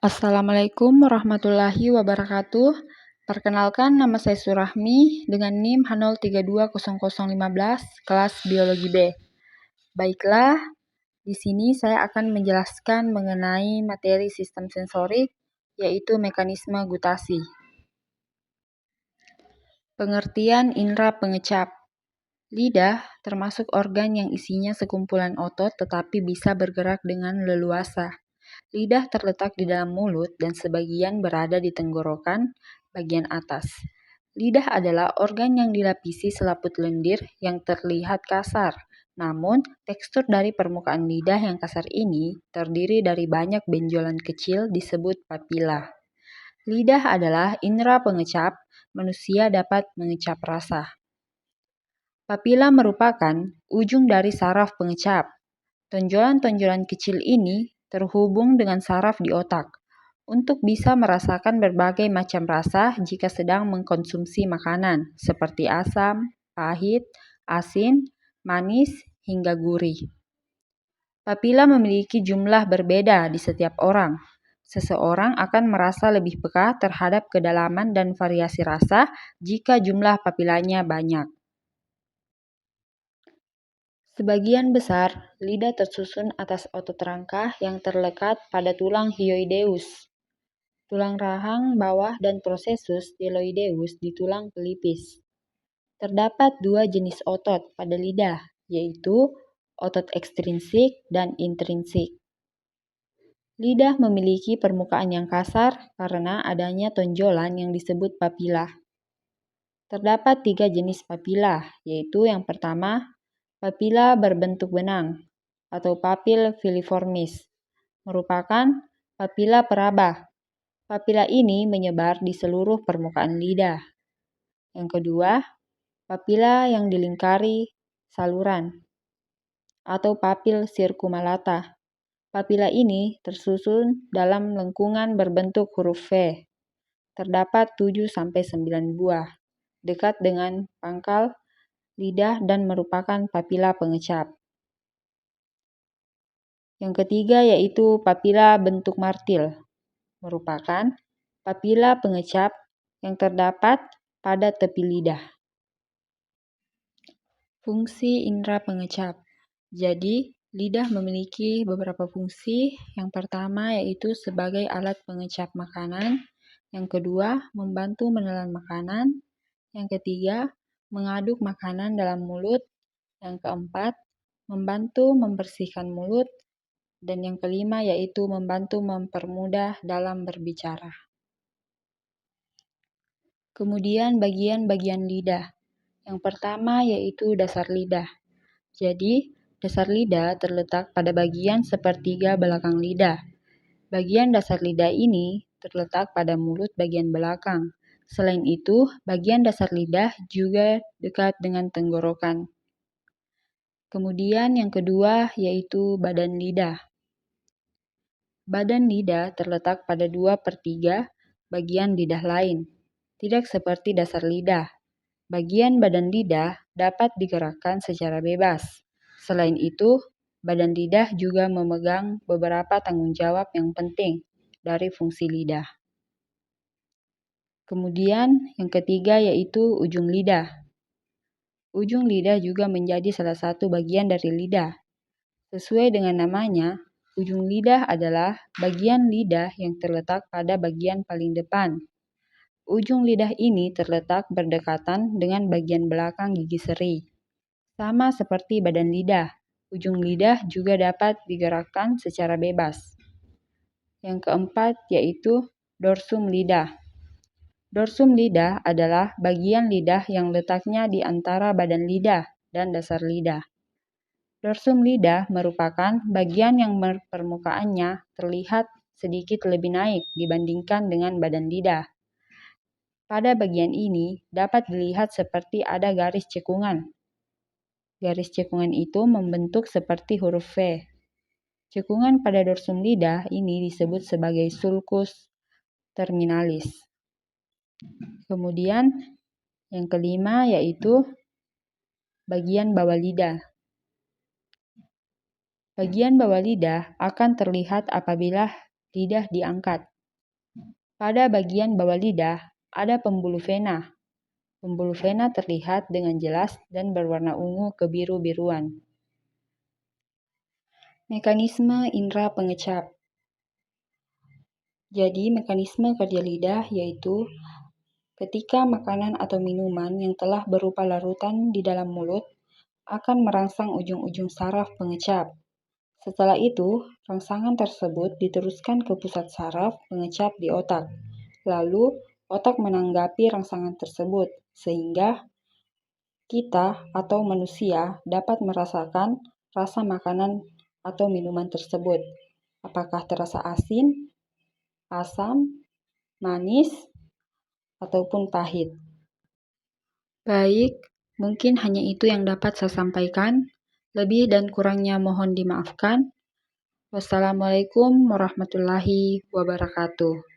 Assalamualaikum warahmatullahi wabarakatuh. Perkenalkan, nama saya Surahmi dengan NIM H0320015 kelas Biologi B. Baiklah, di sini saya akan menjelaskan mengenai materi sistem sensorik, yaitu mekanisme gutasi. Pengertian indera pengecap. Lidah termasuk organ yang isinya sekumpulan otot tetapi bisa bergerak dengan leluasa. Lidah terletak di dalam mulut dan sebagian berada di tenggorokan bagian atas. Lidah adalah organ yang dilapisi selaput lendir yang terlihat kasar. Namun, tekstur dari permukaan lidah yang kasar ini terdiri dari banyak benjolan kecil disebut papila. Lidah adalah indera pengecap. Manusia dapat mengecap rasa. Papila merupakan ujung dari saraf pengecap. Tonjolan-tonjolan kecil ini terhubung dengan saraf di otak untuk bisa merasakan berbagai macam rasa jika sedang mengkonsumsi makanan seperti asam, pahit, asin, manis, hingga gurih. Papila memiliki jumlah berbeda di setiap orang. Seseorang akan merasa lebih peka terhadap kedalaman dan variasi rasa jika jumlah papilanya banyak. Sebagian besar lidah tersusun atas otot rangka yang terlekat pada tulang hyoideus, tulang rahang bawah dan prosesus deltoideus di tulang pelipis. Terdapat dua jenis otot pada lidah, yaitu otot ekstrinsik dan intrinsik. Lidah memiliki permukaan yang kasar karena adanya tonjolan yang disebut papila. Terdapat tiga jenis papila, yaitu yang pertama, papila berbentuk benang atau papil filiformis, merupakan papila peraba. Papila ini menyebar di seluruh permukaan lidah. Yang kedua, papila yang dilingkari saluran atau papil circumallata. Papila ini tersusun dalam lengkungan berbentuk huruf V. Terdapat 7-9 buah, dekat dengan pangkal lidah dan merupakan papila pengecap. Yang ketiga yaitu papila bentuk martil, merupakan papila pengecap yang terdapat pada tepi lidah. Fungsi indera pengecap. Jadi, lidah memiliki beberapa fungsi. Yang pertama yaitu sebagai alat pengecap makanan. Yang kedua, membantu menelan makanan. Yang ketiga, mengaduk makanan dalam mulut. Yang keempat, membantu membersihkan mulut. Dan yang kelima yaitu membantu mempermudah dalam berbicara. Kemudian bagian-bagian lidah. Yang pertama yaitu dasar lidah. Jadi, dasar lidah terletak pada bagian sepertiga belakang lidah. Bagian dasar lidah ini terletak pada mulut bagian belakang. Selain itu, bagian dasar lidah juga dekat dengan tenggorokan. Kemudian yang kedua yaitu badan lidah. Badan lidah terletak pada 2/3 bagian lidah lain. Tidak seperti dasar lidah. Bagian badan lidah dapat digerakkan secara bebas. Selain itu, badan lidah juga memegang beberapa tanggung jawab yang penting dari fungsi lidah. Kemudian yang ketiga yaitu ujung lidah. Ujung lidah juga menjadi salah satu bagian dari lidah. Sesuai dengan namanya, ujung lidah adalah bagian lidah yang terletak pada bagian paling depan. Ujung lidah ini terletak berdekatan dengan bagian belakang gigi seri. Sama seperti badan lidah, ujung lidah juga dapat digerakkan secara bebas. Yang keempat yaitu dorsum lidah. Dorsum lidah adalah bagian lidah yang letaknya di antara badan lidah dan dasar lidah. Dorsum lidah merupakan bagian yang permukaannya terlihat sedikit lebih naik dibandingkan dengan badan lidah. Pada bagian ini dapat dilihat seperti ada garis cekungan. Garis cekungan itu membentuk seperti huruf V. Cekungan pada dorsum lidah ini disebut sebagai sulcus terminalis. Kemudian yang kelima yaitu bagian bawah lidah. Bagian bawah lidah akan terlihat apabila lidah diangkat. Pada bagian bawah lidah ada pembuluh vena. Pembuluh vena terlihat dengan jelas dan berwarna ungu kebiru-biruan. Mekanisme indera pengecap. Jadi, mekanisme kerja lidah yaitu ketika makanan atau minuman yang telah berupa larutan di dalam mulut akan merangsang ujung-ujung saraf pengecap. Setelah itu, rangsangan tersebut diteruskan ke pusat saraf pengecap di otak. Lalu, otak menanggapi rangsangan tersebut, sehingga kita atau manusia dapat merasakan rasa makanan atau minuman tersebut. Apakah terasa asin, asam, manis, ataupun pahit. Baik, mungkin hanya itu yang dapat saya sampaikan. Lebih dan kurangnya mohon dimaafkan. Wassalamualaikum warahmatullahi wabarakatuh.